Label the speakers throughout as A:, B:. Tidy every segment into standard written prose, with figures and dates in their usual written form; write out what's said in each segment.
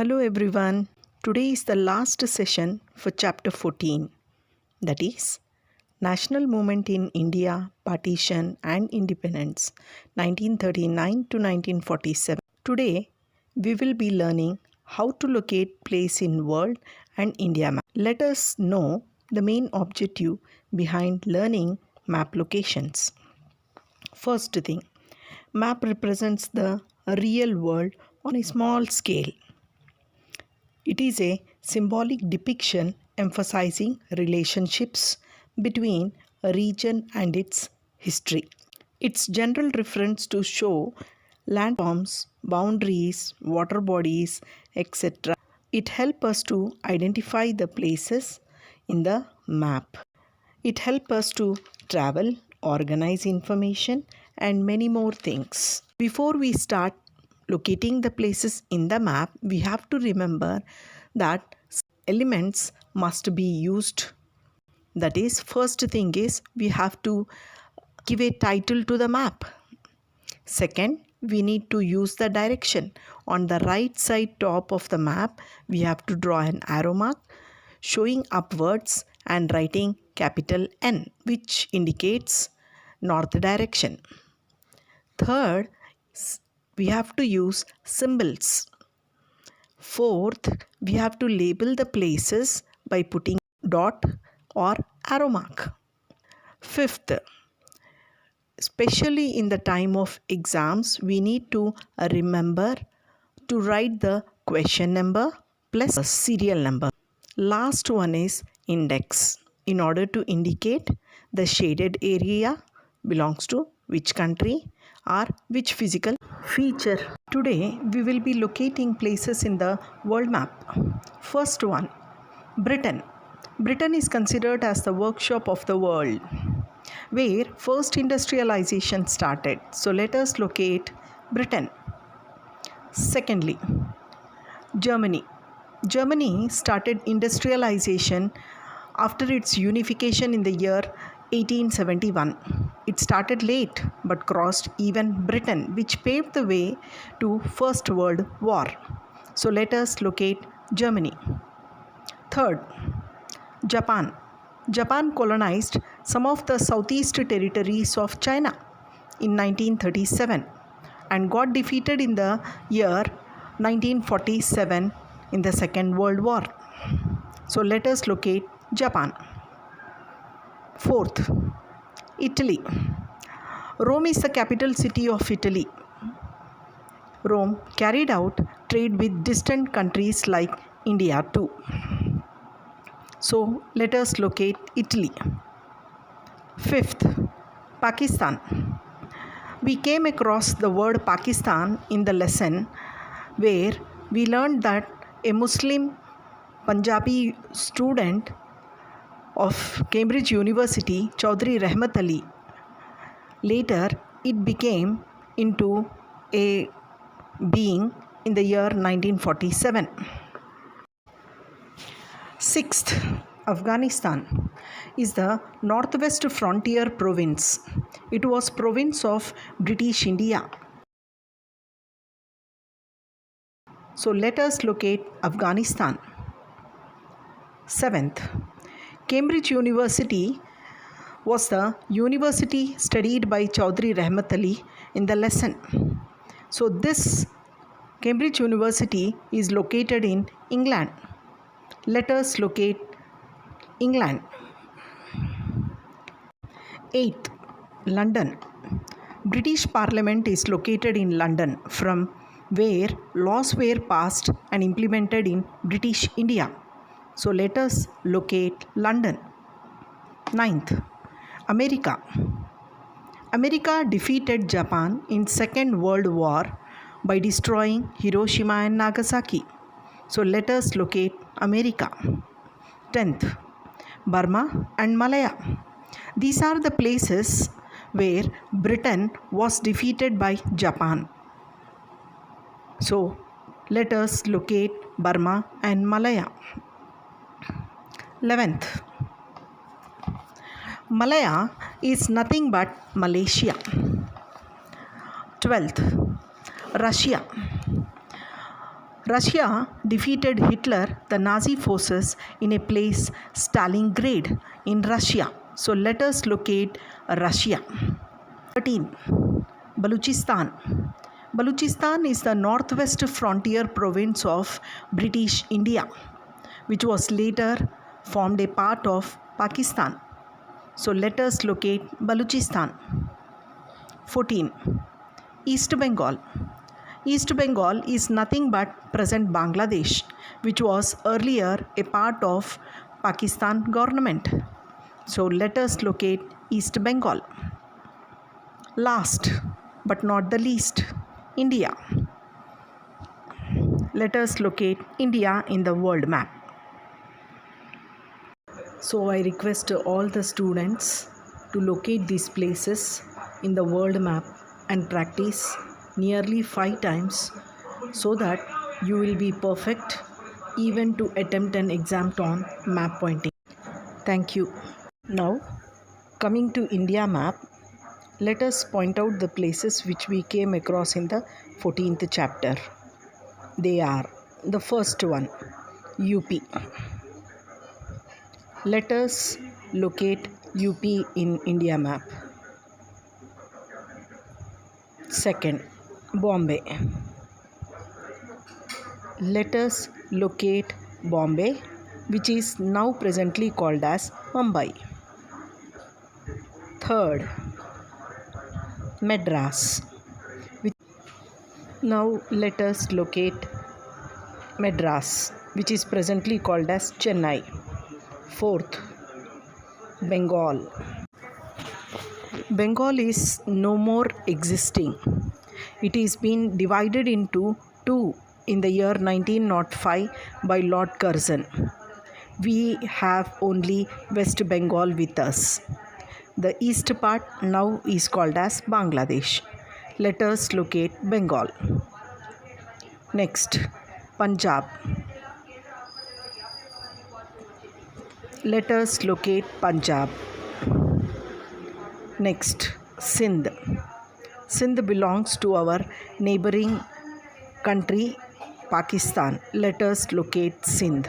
A: Hello everyone. Today is the last session for chapter 14, that is National Movement in India, Partition and Independence 1939 to 1947. Today we will be learning how to locate place in world and India map. Let us know the main objective behind learning map locations. First thing, map represents the real world on a small scale. It is a symbolic depiction emphasizing relationships between a region and its history. Its general reference to show landforms, boundaries, water bodies, etc. It helps us to identify the places in the map. It helps us to travel, organize information, and many more things. Before we start locating the places in the map, we have to remember that elements must be used. That is, first thing is we have to give a title to the map. Second, we need to use the direction. On the right side top of the map, we have to draw an arrow mark showing upwards and writing capital N, which indicates north direction. Third, we have to use symbols. Fourth, we have to label the places by putting dot or arrow mark. Fifth, especially in the time of exams, we need to remember to write the question number plus a serial number. Last one is index, in order to indicate the shaded area belongs to which country or which physical feature. Today we will be locating places in the world map. First one, Britain. Britain is considered as the workshop of the world, where first industrialization started. So let us locate Britain. Secondly, Germany. Germany started industrialization after its unification in the year 1871. It started late but crossed even Britain, which paved the way to First World War. So let us locate Germany. Third, Japan. Japan colonized some of the southeast territories of China in 1937 and got defeated in the year 1947 in the Second World War. So let us locate Japan. Fourth, Italy. Rome is the capital city of Italy. Rome carried out trade with distant countries like India too. So let us locate Italy. Fifth, Pakistan. We came across the word Pakistan in the lesson where we learned that a Muslim Punjabi student of Cambridge University, Chaudhry Rahmat Ali, later it became into a being in the year 1947. Sixth, Afghanistan is the northwest frontier province. It was province of British India. So let us locate Afghanistan. Seventh, Cambridge University was the university studied by Chaudhry Rahmat Ali in the lesson. So this Cambridge University is located in England. Let us locate England. Eighth, London. British Parliament is located in London, from where laws were passed and implemented in British India. So let us locate London. Ninth, America. America defeated Japan in Second World War by destroying Hiroshima and Nagasaki. So let us locate America. 10th, Burma and Malaya. These are the places where Britain was defeated by Japan. So let us locate Burma and Malaya. 11th, Malaya is nothing but Malaysia. 12th, Russia. Russia defeated Hitler, the Nazi forces, in a place Stalingrad in Russia. So let us locate Russia. 13. Balochistan. Balochistan is the northwest frontier province of British India, which was later formed a part of Pakistan. So let us locate Balochistan. 14. East Bengal. East Bengal is nothing but present Bangladesh, which was earlier a part of Pakistan government. So let us locate East Bengal. Last but not the least, India. Let us locate India in the world map. So I request all the students to locate these places in the world map and practice nearly 5 times so that you will be perfect even to attempt an exam on map pointing. Thank you. Now, coming to India map, let us point out the places which we came across in the 14th chapter. They are the first one, UP. Let us locate UP in India map. Second, Bombay. Let us locate Bombay, which is now presently called as Mumbai. Third, Madras. Now let us locate Madras, which is presently called as Chennai. Fourth, Bengal. Bengal is no more existing. It is been divided into two in the year 1905 by Lord Curzon. We have only West Bengal with us. The east part now is called as Bangladesh. Let us locate Bengal. Next, Punjab. Let us locate Punjab. Next, Sindh. Sindh belongs to our neighboring country, Pakistan. Let us locate Sindh.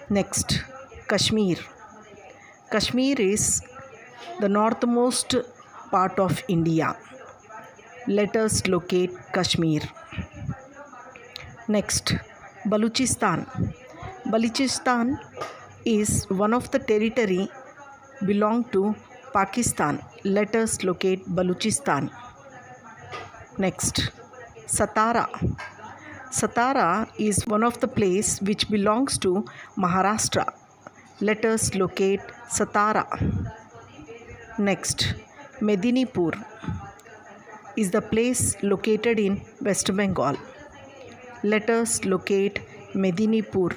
A: Next, Kashmir. Kashmir is the northmost part of India. Let us locate Kashmir. Next, Balochistan. Balochistan is one of the territory belong to Pakistan. Let us locate Balochistan. Next, Satara. Satara is one of the place which belongs to Maharashtra. Let us locate Satara. Next, Medinipur is the place located in West Bengal. Let us locate Medinipur.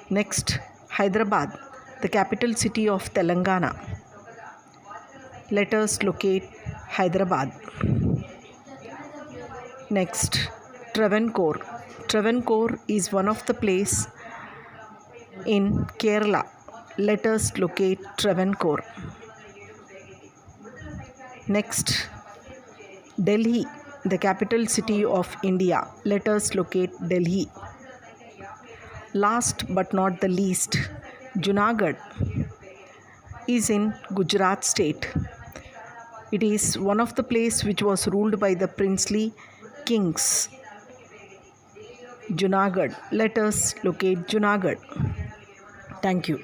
A: Next, Hyderabad, the capital city of Telangana. Let us locate Hyderabad. Next, Travancore. Travancore is one of the place in Kerala. Let us locate Travancore. Next, Delhi, the capital city of India. Let us locate Delhi. Last but not the least, Junagadh is in Gujarat state. It is one of the place which was ruled by the princely kings. Junagadh. Let us locate Junagadh. Thank you.